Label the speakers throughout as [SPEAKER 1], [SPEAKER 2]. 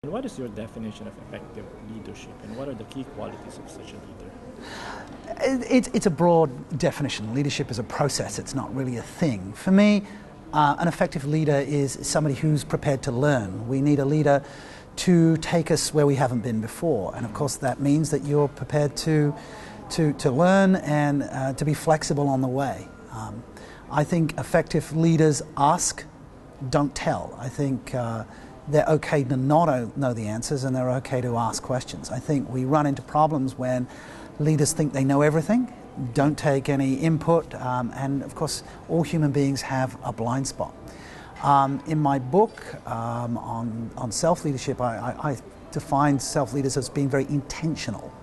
[SPEAKER 1] What is your definition of effective leadership, and what are the key qualities of such a leader?
[SPEAKER 2] It's a broad definition. Leadership is a process, it's not really a thing. For me, an effective leader is somebody who's prepared to learn. We need a leader to take us where we haven't been before, and of course that means that you're prepared to learn and to be flexible on the way. I think effective leaders ask, don't tell. I think they're okay to not know the answers, and they're okay to ask questions. I think we run into problems when leaders think they know everything, don't take any input, and of course all human beings have a blind spot. In my book on self-leadership, I define self-leaders as being very intentional.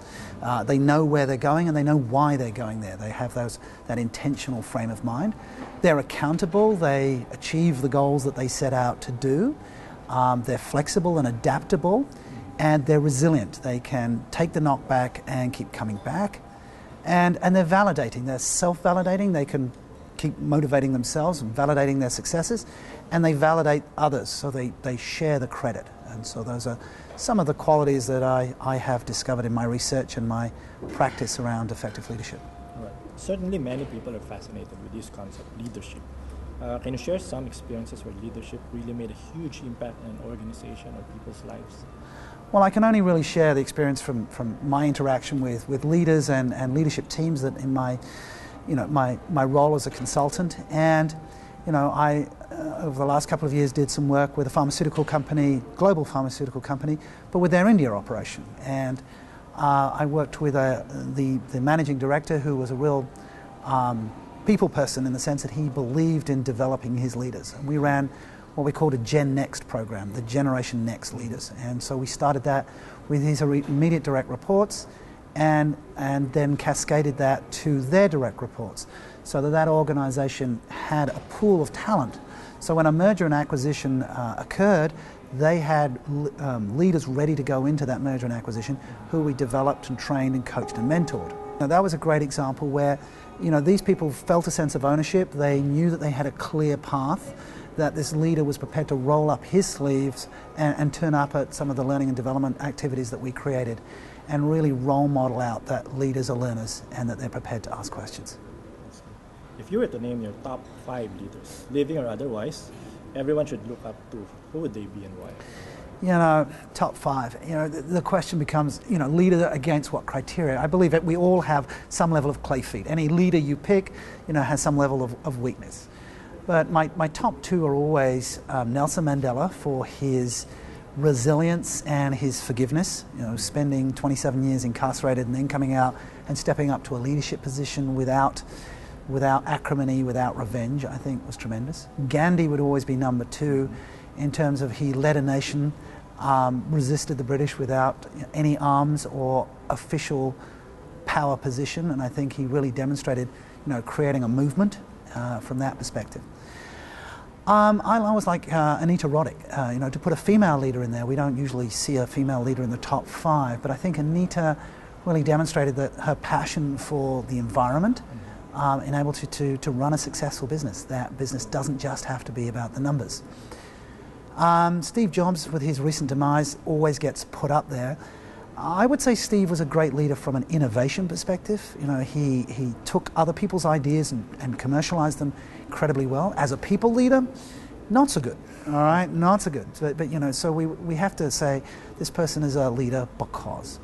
[SPEAKER 2] They know where they're going and they know why they're going there. They have that intentional frame of mind. They're accountable, they achieve the goals that they set out to do. They're flexible and adaptable, and they're resilient. They can take the knockback and keep coming back. And they're validating, they're self-validating. They can keep motivating themselves and validating their successes, and they validate others, so they share the credit. And so those are some of the qualities that I have discovered in my research and my practice around effective leadership.
[SPEAKER 1] Right. Certainly many people are fascinated with this concept, leadership. Can you share some experiences where leadership really made a huge impact on an organization or people's lives?
[SPEAKER 2] Well, I can only really share the experience from my interaction with leaders and leadership teams that in my role as a consultant. And I over the last couple of years did some work with a pharmaceutical company, global pharmaceutical company, but with their India operation. And I worked with the managing director, who was a real people person in the sense that he believed in developing his leaders. And we ran what we called a Gen Next program, the Generation Next leaders. And so we started that with his immediate direct reports and then cascaded that to their direct reports, so that organization had a pool of talent. So when a merger and acquisition occurred, they had leaders ready to go into that merger and acquisition who we developed and trained and coached and mentored. Now, that was a great example where these people felt a sense of ownership. They knew that they had a clear path, that this leader was prepared to roll up his sleeves and turn up at some of the learning and development activities that we created, and really role model out that leaders are learners and that they're prepared to ask questions.
[SPEAKER 1] If you were to name your top 5 leaders, living or otherwise, everyone should look up to, who would they be and why?
[SPEAKER 2] Top 5. The question becomes, leader against what criteria? I believe that we all have some level of clay feet. Any leader you pick, has some level of weakness. But my top 2 are always Nelson Mandela, for his resilience and his forgiveness. Spending 27 years incarcerated and then coming out and stepping up to a leadership position without acrimony, without revenge, I think was tremendous. Gandhi would always be number 2 in terms of he led a nation, resisted the British without any arms or official power position, and I think he really demonstrated, creating a movement from that perspective. I always like Anita Roddick, to put a female leader in there. We don't usually see a female leader in the top 5, but I think Anita really demonstrated that her passion for the environment enabled her to run a successful business. That business doesn't just have to be about the numbers. Steve Jobs, with his recent demise, always gets put up there. I would say Steve was a great leader from an innovation perspective. He took other people's ideas and commercialized them incredibly well. As a people leader, not so good. All right, not so good. But so we have to say this person is a leader because.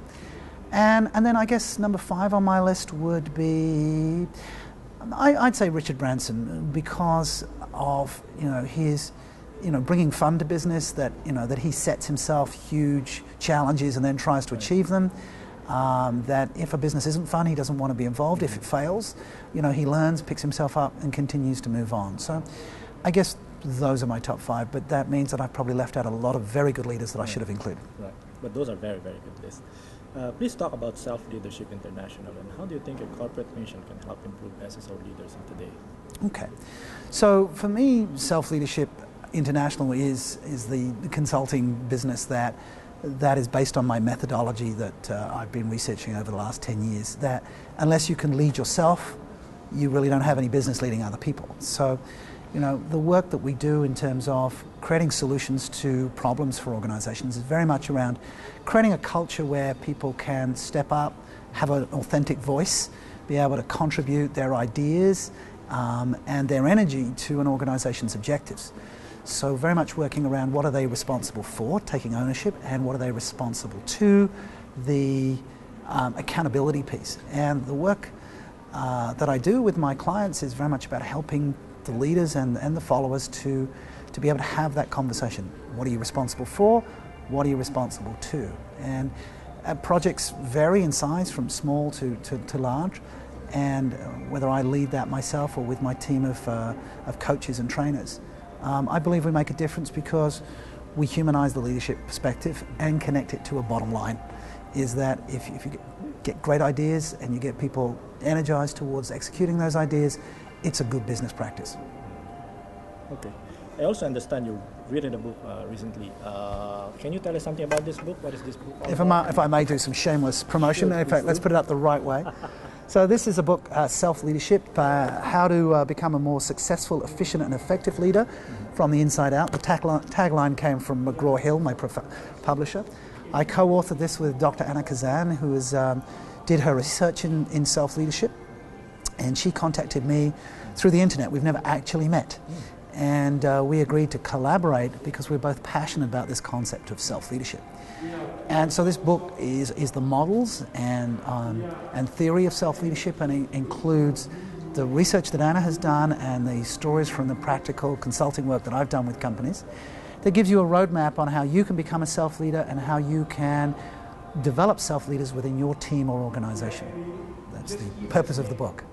[SPEAKER 2] And then I guess number 5 on my list would be, I'd say Richard Branson, because of his bringing fun to business, that he sets himself huge challenges and then tries to achieve them. That if a business isn't fun, he doesn't want to be involved. If it fails, he learns, picks himself up, and continues to move on. So, I guess those are my top 5. But that means that I've probably left out a lot of very good leaders that I should have included.
[SPEAKER 1] Right, but those are very, very good lists. Please talk about Self-Leadership International, and how do you think a corporate mission can help improve SSO leaders in today?
[SPEAKER 2] Okay, so for me, Self-Leadership International is the consulting business that is based on my methodology that I've been researching over the last 10 years, that unless you can lead yourself, you really don't have any business leading other people. So You know, the work that we do in terms of creating solutions to problems for organizations is very much around creating a culture where people can step up, have an authentic voice, be able to contribute their ideas and their energy to an organization's objectives. So very much working around what are they responsible for, taking ownership, and what are they responsible to, the accountability piece. And the work that I do with my clients is very much about helping the leaders and the followers to be able to have that conversation. What are you responsible for? What are you responsible to? And projects vary in size from small to large, and whether I lead that myself or with my team of coaches and trainers, I believe we make a difference because we humanize the leadership perspective and connect it to a bottom line. Is that if you get great ideas and you get people energized towards executing those ideas, it's a good business practice.
[SPEAKER 1] Okay. I also understand you've written a book recently. Can you tell us something about this book? What is this book all about?
[SPEAKER 2] If I may do some shameless promotion,
[SPEAKER 1] Sure,
[SPEAKER 2] in fact, let's put it up the right way. So this is a book, Self-Leadership, How to Become a More Successful, Efficient and Effective Leader from the Inside Out. The tagline came from McGraw-Hill, my publisher. I co-authored this with Dr. Anna Kazan, who did her research in self-leadership, and she contacted me through the internet. We've never actually met. And we agreed to collaborate because we're both passionate about this concept of self-leadership. And so this book is the models and theory of self-leadership, and it includes the research that Anna has done and the stories from the practical consulting work that I've done with companies that gives you a roadmap on how you can become a self-leader and how you can develop self-leaders within your team or organization. That's the purpose of the book.